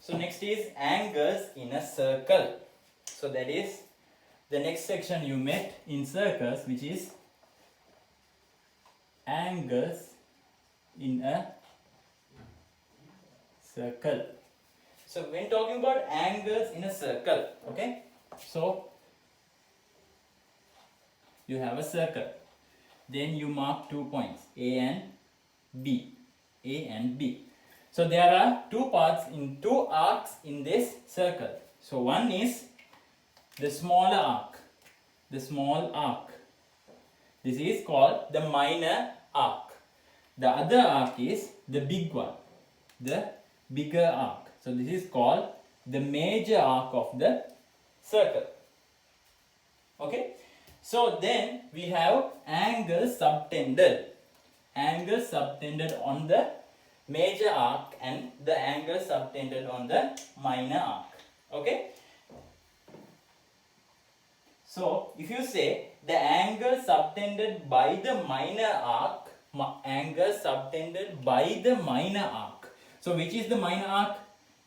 So next is angles in a circle. So that is the next section you met in circles, which is angles in a circle. So when talking about angles in a circle, okay, so you have a circle, then you mark 2 points, A and B, A and B. So there are two arcs in this circle. So one is the smaller arc, the small arc. This is called the minor arc. The other arc is the big one, the bigger arc. So this is called the major arc of the circle. Okay. So then we have angle subtended. Angle subtended on the major arc and the angle subtended on the minor arc. Okay. So if you say the angle subtended by the minor arc, angle subtended by the minor arc. So which is the minor arc?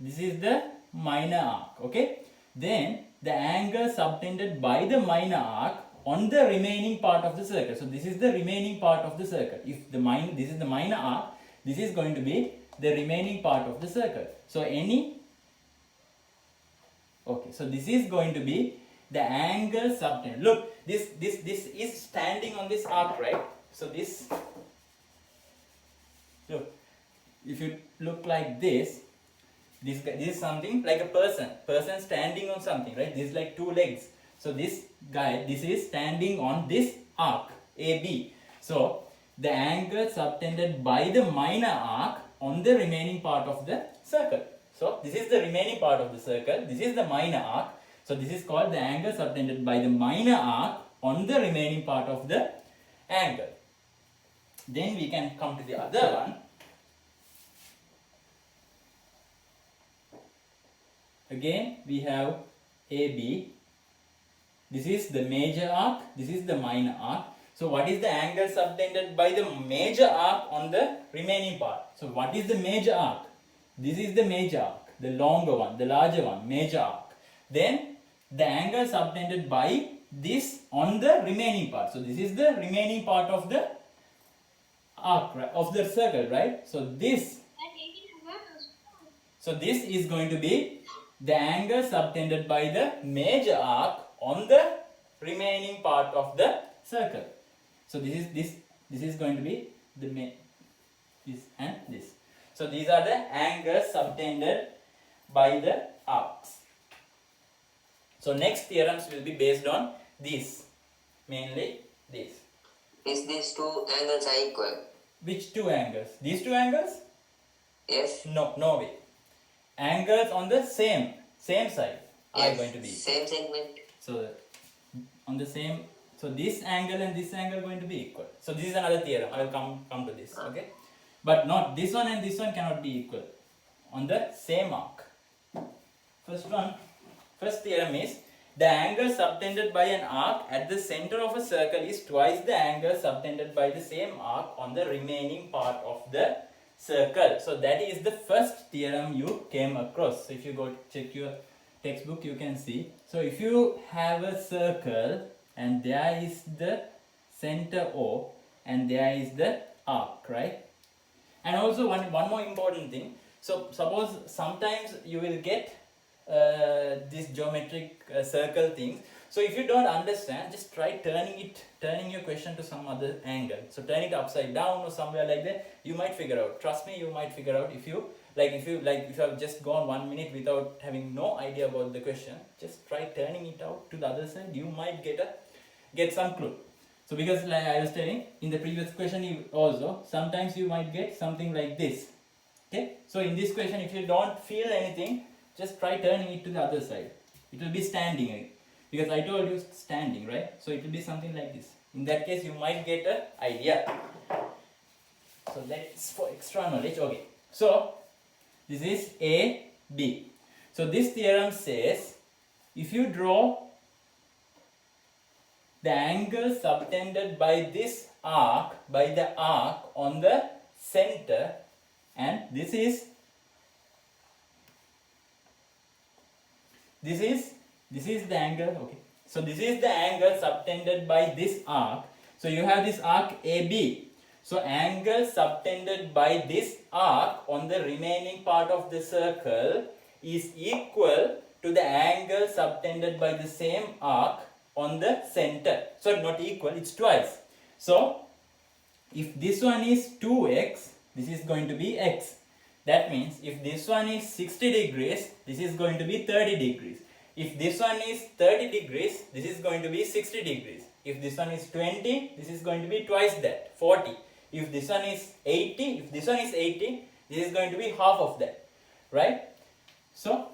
This is the minor arc. Okay. Then the angle subtended by the minor arc on the remaining part of the circle. So this is the remaining part of the circle. If this is the minor arc, this is going to be the remaining part of the circle. So so this is going to be the angle subtended. Look, this is standing on this arc, right? So this, look, if you look like this is something like a person standing on something, right? This is like two legs. So this is standing on this arc AB. So the angle subtended by the minor arc on the remaining part of the circle. So this is the remaining part of the circle. This is the minor arc. So this is called the angle subtended by the minor arc on the remaining part of the angle. Then we can come to the other one. Again we have AB. This is the major arc, this is the minor arc. So what is the angle subtended by the major arc on the remaining part? So what is the major arc? This is the major arc, the longer one, the larger one, major arc. Then the angle subtended by this on the remaining part. So this is the remaining part of the arc, right, of the circle, right? So this is going to be the angle subtended by the major arc on the remaining part of the circle. So this is going to be this and this. So these are the angles subtended by the arcs. So next theorems will be based on these, mainly this. Is these two angles are equal? Which two angles? These two angles? Yes. No way. Angles on the same side are going to be equal. Same segment. So on the same, so this angle and this angle are going to be equal. So this is another theorem. I will come to this. Okay, but not this one and this one cannot be equal on the same arc. First theorem is the angle subtended by an arc at the center of a circle is twice the angle subtended by the same arc on the remaining part of the circle. So that is the first theorem you came across. So if you go check your textbook, you can see. So if you have a circle and there is the center O and there is the arc, right? And also one more important thing. So suppose sometimes you will get this geometric circle things. So if you don't understand, just try turning your question to some other angle. So turn it upside down or somewhere like that. You might figure out. Trust me, you might figure out. If you have just gone 1 minute without having no idea about the question, just try turning it out to the other side. You might get some clue. So because like I was telling in the previous question also, sometimes you might get something like this. Okay. So in this question, if you don't feel anything, just try turning it to the other side. It will be standing, because I told you standing, right? So it will be something like this. In that case, you might get an idea. So that's for extra knowledge. Okay. So this is A, B. So this theorem says, if you draw the angle subtended by this arc, by the arc on the center, and this is this is the angle. Okay, so this is the angle subtended by this arc. So you have this arc AB. So angle subtended by this arc on the remaining part of the circle is equal to the angle subtended by the same arc on the center. So not equal, it's twice. So if this one is 2x, this is going to be x. That means if this one is 60 degrees, this is going to be 30 degrees. If this one is 30 degrees, this is going to be 60 degrees. If this one is 20, this is going to be twice that, 40. If this one is 80, this is going to be half of that, right? So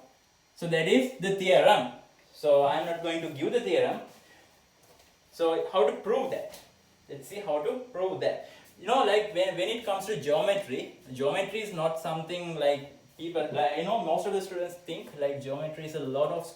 that is the theorem. So I am not going to give the theorem. So how to prove that? Let's see how to prove that. You know, like when it comes to geometry is not something like people, like, you know, most of the students think like geometry is a lot of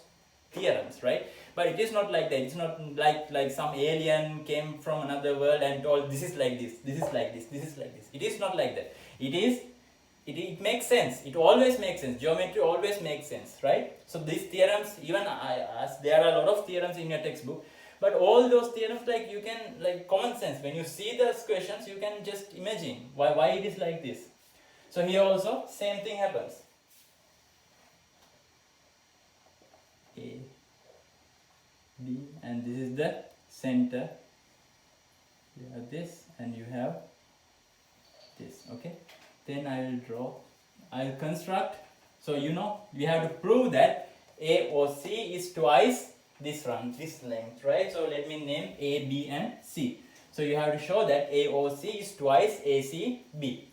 theorems, right? But it is not like that. It's not like some alien came from another world and told this is like this, this is like this, this is like this. It is not like that. It makes sense. It always makes sense. Geometry always makes sense, right? So these theorems, even as there are a lot of theorems in your textbook, but all those theorems, like you can, like common sense, when you see those questions, you can just imagine why it is like this. So here also same thing happens. A, B, and this is the center. You have this and you have this. Okay, then I will draw, I will construct. So you know, we have to prove that AOC is twice this length, right? So let me name A, B and C. So you have to show that AOC is twice ACB.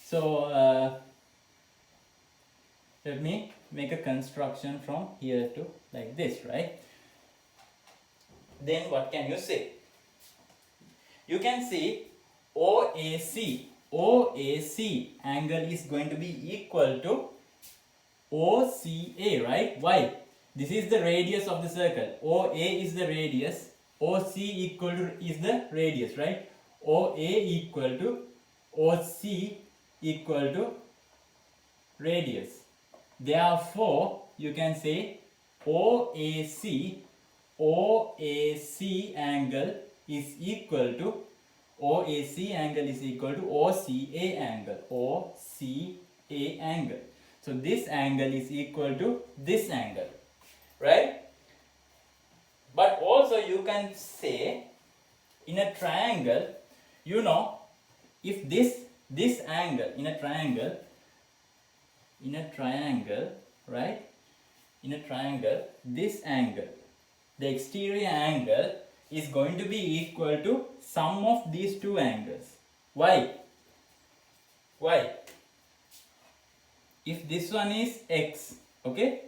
So let me make a construction from here to like this, right? Then what can you say? You can see OAC angle is going to be equal to OCA, right? Why? This is the radius of the circle. OA is the radius. OC equal to is the radius, right? OA equal to OC equal to radius. Therefore, you can say OAC angle is equal to OAC angle is equal to OCA angle. So this angle is equal to this angle, right? But also you can say in a triangle, you know, if this angle in a triangle, right? In a triangle, this angle, the exterior angle is going to be equal to sum of these two angles. Why? If this one is x, okay,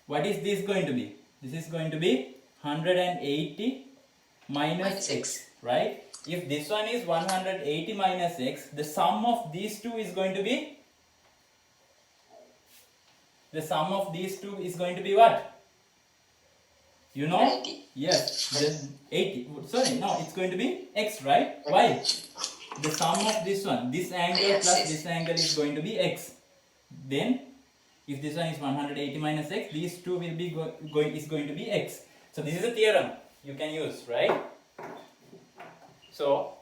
what is this going to be? This is going to be 180 minus x, right? If this one is 180 minus x, the sum of these two is going to be, what? You know? 80. Yes, the 80. Sorry, no, it's going to be x, right? Why? The sum of this one, this angle plus this angle is going to be x. Then, if this one is 180 minus x, these two will be is going to be x. So this is a theorem you can use, right? So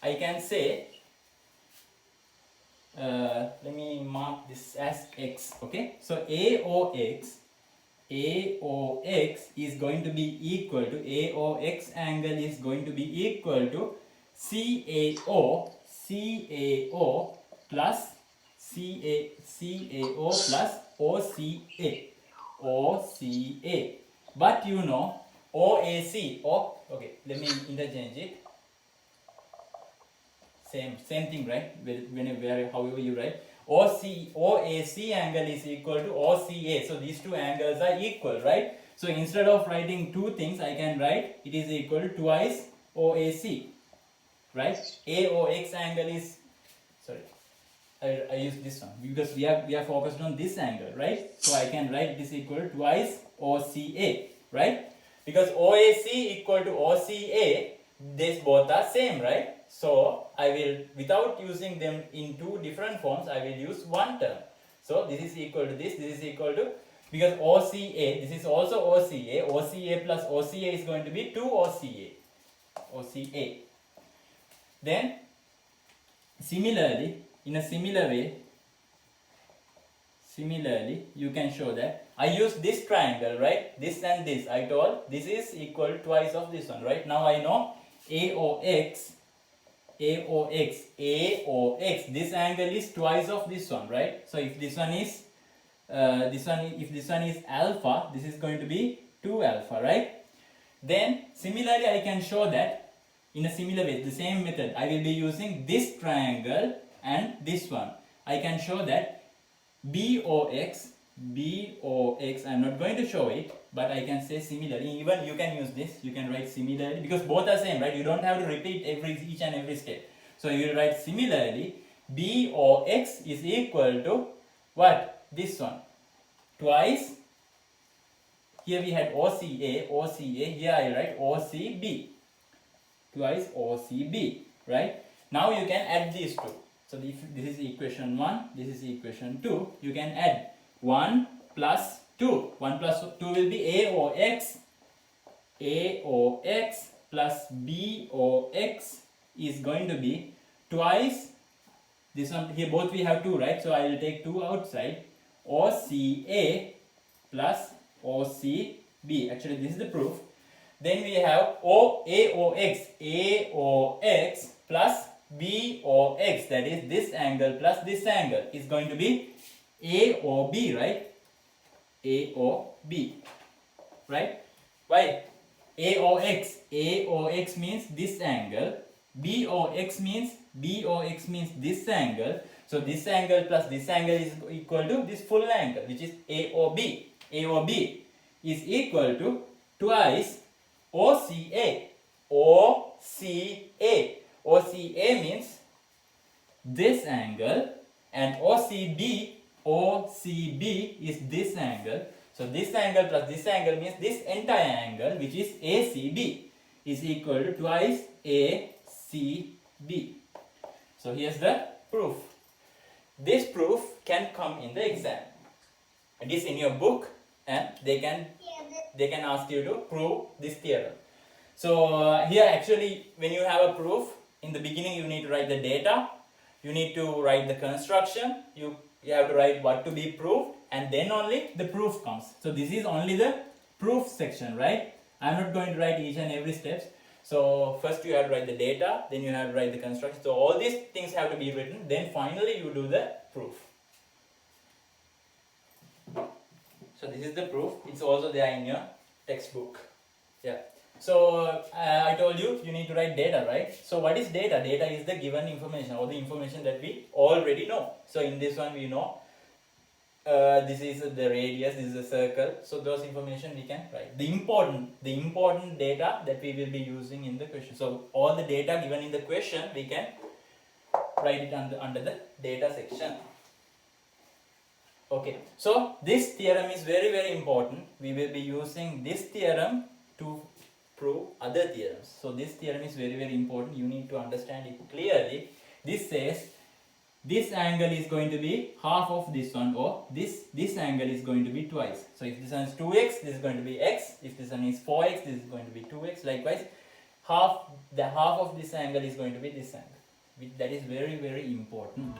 I can say, let me mark this as x. Okay, so AOX is going to be equal to AOX angle is going to be equal to CAO plus OCA. But you know OAC, okay, let me interchange it. Same thing, right? Whenever, however you write, OAC angle is equal to OCA. So these two angles are equal, right? So instead of writing two things, I can write it is equal to twice OAC, right? AOX angle is, sorry, I use this one because we are focused on this angle, right? So I can write this equal to twice OCA, right? Because OAC equal to OCA, these both are same, right? So I will, without using them in two different forms, I will use one term. So this is equal to this is equal to Because OCA, this is also OCA. OCA plus OCA is going to be 2 OCA. OCA. Then, similarly, in a similar way, you can show that I use this triangle, right? This and this. I told this is equal to twice of this one, right? Now I know AOX. This angle is twice of this one, right? So if this one is if this one is alpha, this is going to be 2 alpha, right? Then similarly I can show that in a similar way, the same method. I will be using this triangle and this one. I can show that BOX, I'm not going to show it, but I can say similarly. Even you can use this, you can write similarly, because both are same, right? You don't have to repeat each and every step. So you will write similarly, BOX is equal to what? This one. Twice, here we had OCA, here I write OCB. Twice OCB, right? Now you can add these two. So if this is equation 1, this is equation 2, you can add 1 plus 2. 1 plus 2 will be AOX plus BOX is going to be twice this one. Here both we have 2, right? So I will take 2 outside. OCA plus OCB. Actually this is the proof. Then we have AOX plus BOX, that is this angle plus this angle, is going to be AOB, right? AOB, right? Why? AOX means this angle, BOX means this angle. So this angle plus this angle is equal to this full angle, which is AOB. AOB is equal to twice OCA. OCA means this angle, and OCB is this angle. So this angle plus this angle means this entire angle, which is ACB, is equal to twice ACB. So here's the proof. This proof can come in the exam. It is in your book, and they can ask you to prove this theorem. So here actually, when you have a proof, in the beginning you need to write the data, you need to write the construction, you have to write what to be proved, and then only the proof comes. So this is only the proof section, right? I am not going to write each and every steps. So first you have to write the data, then you have to write the construction. So all these things have to be written, then finally you do the proof. So this is the proof. It's also there in your textbook. Yeah. So I told you need to write data, right? So what is data? Data is the given information, or the information that we already know. So in this one we know this is the radius, this is the circle. So those information we can write. The important data that we will be using in the question. So all the data given in the question we can write it under the data section. Okay. So this theorem is very, very important. We will be using this theorem to prove other theorems. So this theorem is very, very important. You need to understand it clearly. This says this angle is going to be half of this one, or this angle is going to be twice. So if this one is 2x, this is going to be x. If this one is 4x, this is going to be 2x. Likewise, the half of this angle is going to be this angle. That is very, very important.